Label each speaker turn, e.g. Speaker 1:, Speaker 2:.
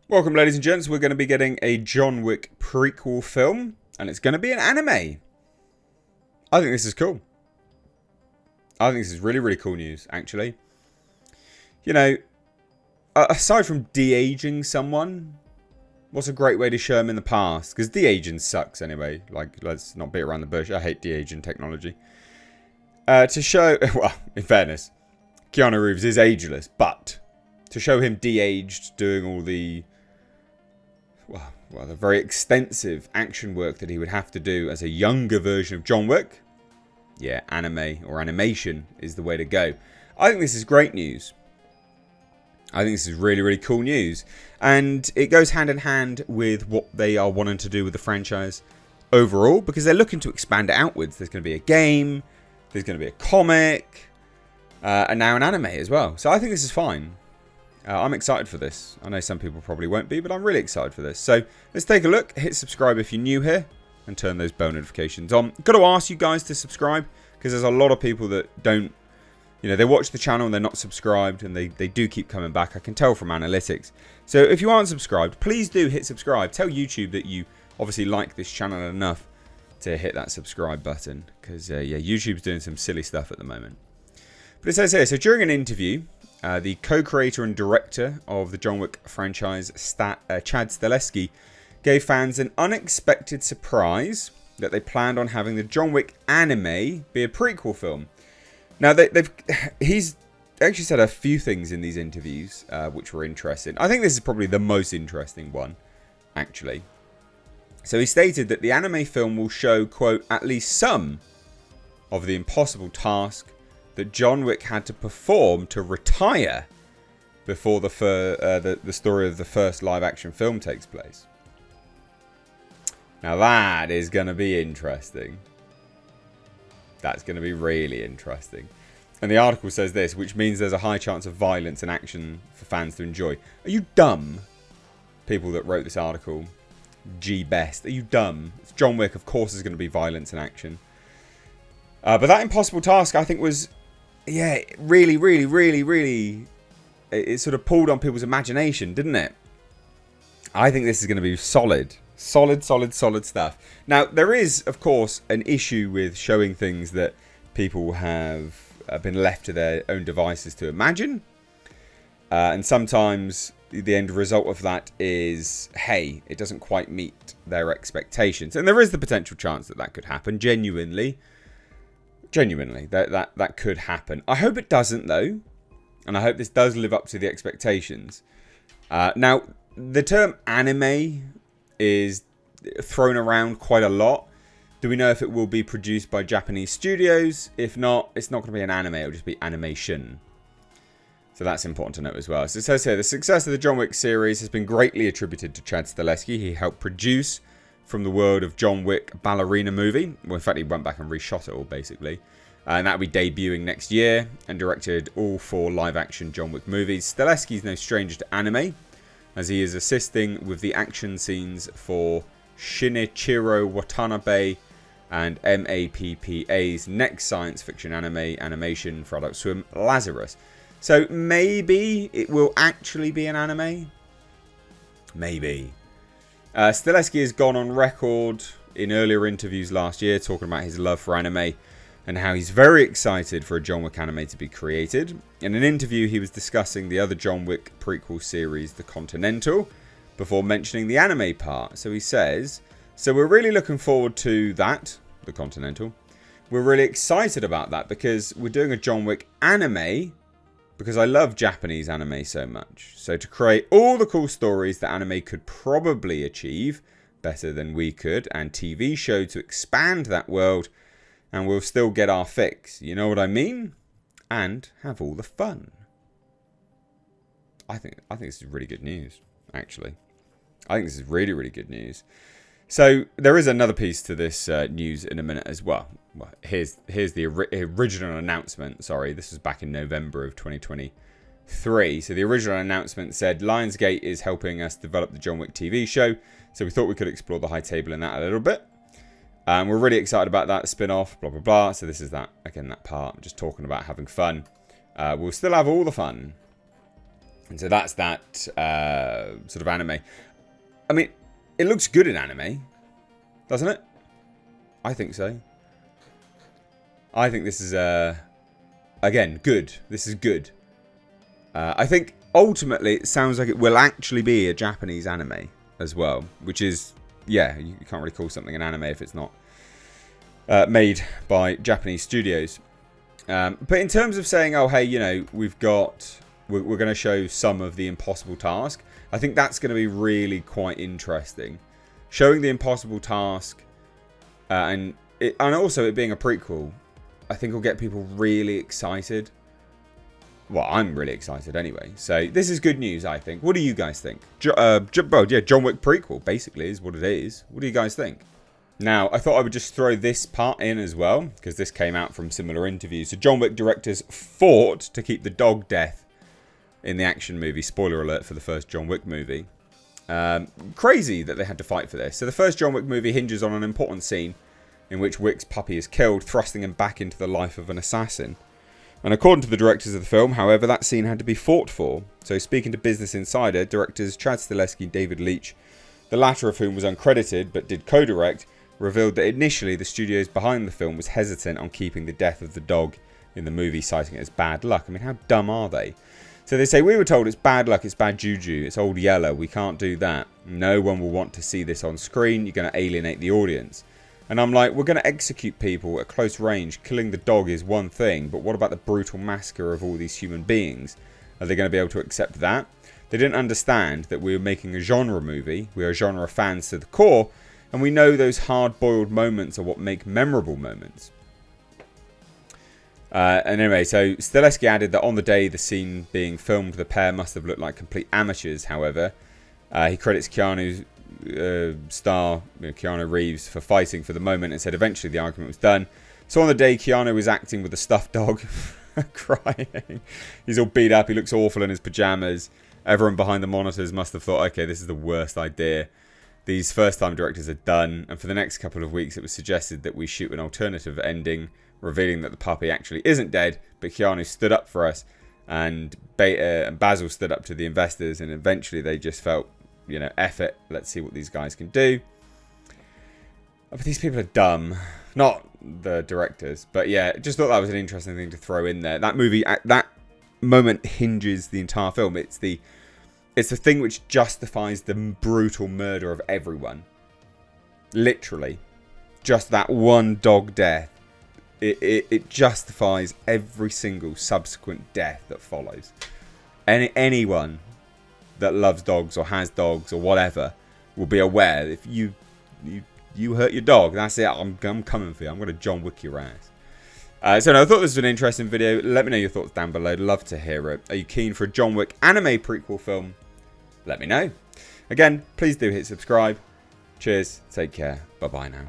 Speaker 1: Welcome, ladies and gents. We're going to be getting a John Wick prequel film, and it's going to be an anime. I think this is cool. I think this is really, really cool news, actually. You know, aside from de-aging someone, what's a great way to show them in the past? Because de-aging sucks anyway. Like, let's not beat around the bush. I hate de-aging technology. To show, well, in fairness, Keanu Reeves is ageless, but to show him de-aged, doing all the the very extensive action work that he would have to do as a younger version of John Wick, yeah, anime or animation is the way to go. I think this is great news. I think this is really, really cool news. And it goes hand in hand with what they are wanting to do with the franchise overall, because they're looking to expand it outwards. There's going to be a game, there's going to be a comic, and now an anime as well. So I think this is fine. I'm excited for this. I know some people probably won't be, but I'm really excited for this. So let's take a look. Hit subscribe if you're new here and turn those bell notifications on. Got to ask you guys to subscribe because there's a lot of people that don't, they watch the channel and they're not subscribed, and they do keep coming back. I can tell from analytics. So if you aren't subscribed, please do hit subscribe. Tell YouTube that you obviously like this channel enough to hit that subscribe button because, YouTube's doing some silly stuff at the moment. But it says here, so during an interview, the co-creator and director of the John Wick franchise, Chad Stahelski, gave fans an unexpected surprise that they planned on having the John Wick anime be a prequel film. Now, he's actually said a few things in these interviews which were interesting. I think this is probably the most interesting one, actually. So he stated that the anime film will show, quote, at least some of the impossible task that John Wick had to perform to retire before the story of the first live-action film takes place. Now that is going to be interesting. That's going to be really interesting. And the article says this, which means there's a high chance of violence and action for fans to enjoy. Are you dumb? People that wrote this article. G best. Are you dumb? It's John Wick, of course there's going to be violence and action. But that impossible task, I think, was... yeah, really, really, really, really, it sort of pulled on people's imagination, didn't it? I think this is going to be solid. Solid stuff. Now, there is, of course, an issue with showing things that people have been left to their own devices to imagine. And sometimes the end result of that is, hey, it doesn't quite meet their expectations. And there is the potential chance that that could happen, genuinely, that could happen. I hope it doesn't, though, and I hope this does live up to the expectations. Now, the term anime is thrown around quite a lot. Do we know if it will be produced by Japanese studios? If not, it's not going to be an anime, it'll just be animation. So that's important to note as well. So it says here, the success of the John Wick series has been greatly attributed to Chad Stahelski. He helped produce from the world of John Wick ballerina movie. Well, in fact, he went back and reshot it all, basically. And that will be debuting next year, and directed all 4 live-action John Wick movies. Stahelski is no stranger to anime, as he is assisting with the action scenes for Shinichiro Watanabe and MAPPA's next science fiction animation for Adult Swim, Lazarus. So maybe it will actually be an anime? Maybe. Stahelski has gone on record in earlier interviews last year talking about his love for anime and how he's very excited for a John Wick anime to be created. In an interview, he was discussing the other John Wick prequel series, The Continental, before mentioning the anime part. So he says, so we're really looking forward to that, The Continental. We're really excited about that because we're doing a John Wick anime because I love Japanese anime so much. So to create all the cool stories that anime could probably achieve better than we could, and TV show to expand that world, and we'll still get our fix. You know what I mean? And have all the fun. I think this is really good news, actually. I think this is really, really good news. So there is another piece to this news in a minute as well. Well, here's the original announcement. Sorry, this was back in November of 2023. So the original announcement said Lionsgate is helping us develop the John Wick TV show. So we thought we could explore the high table in that a little bit. We're really excited about that spin-off, blah, blah, blah. So this is that, again, that part. Just talking about having fun. We'll still have all the fun. And so that's that sort of anime. I mean, it looks good in anime, doesn't it? I think so. I think this is, again, good. This is good. I think ultimately it sounds like it will actually be a Japanese anime as well, which is, yeah, you can't really call something an anime if it's not made by Japanese studios. But in terms of saying, oh, hey, you know, we're going to show some of the impossible task, I think that's going to be really quite interesting. Showing the impossible task and also it being a prequel, I think will get people really excited. Well, I'm really excited anyway. So this is good news, I think. What do you guys think? John Wick prequel basically is what it is. What do you guys think? Now, I thought I would just throw this part in as well, because this came out from similar interviews. So John Wick directors fought to keep the dog death in the action movie. Spoiler alert for the first John Wick movie. Crazy that they had to fight for this. So the first John Wick movie hinges on an important scene in which Wick's puppy is killed, thrusting him back into the life of an assassin. And according to the directors of the film, however, that scene had to be fought for. So speaking to Business Insider, directors Chad Stahelski and David Leitch, the latter of whom was uncredited but did co-direct, revealed that initially the studios behind the film was hesitant on keeping the death of the dog in the movie, citing it as bad luck. I mean, how dumb are they? So they say, we were told it's bad luck, it's bad juju, it's old yellow, we can't do that. No one will want to see this on screen, you're going to alienate the audience. And I'm like, we're going to execute people at close range. Killing the dog is one thing, but what about the brutal massacre of all these human beings? Are they going to be able to accept that? They didn't understand that we were making a genre movie. We are genre fans to the core, and we know those hard-boiled moments are what make memorable moments. And anyway, so Stahelski added that on the day the scene being filmed, the pair must have looked like complete amateurs, however. He credits Keanu's star, Keanu Reeves, for fighting for the moment and said eventually the argument was done. So on the day Keanu was acting with a stuffed dog, crying. He's all beat up, he looks awful in his pajamas. Everyone behind the monitors must have thought, okay, this is the worst idea these first-time directors are done, and for the next couple of weeks it was suggested that we shoot an alternative ending, revealing that the puppy actually isn't dead, but Keanu stood up for us, and Basil stood up to the investors, and eventually they just felt, you know, F it, let's see what these guys can do. But these people are dumb. Not the directors, but yeah, just thought that was an interesting thing to throw in there. That movie, that moment hinges the entire film. It's the thing which justifies the brutal murder of everyone. Literally. Just that one dog death. It justifies every single subsequent death that follows. Anyone that loves dogs or has dogs or whatever will be aware if you hurt your dog, that's it. I'm coming for you. I'm going to John Wick your ass. So no, I thought this was an interesting video. Let me know your thoughts down below. Love to hear it. Are you keen for a John Wick anime prequel film? Let me know. Again, please do hit subscribe. Cheers. Take care. Bye-bye now.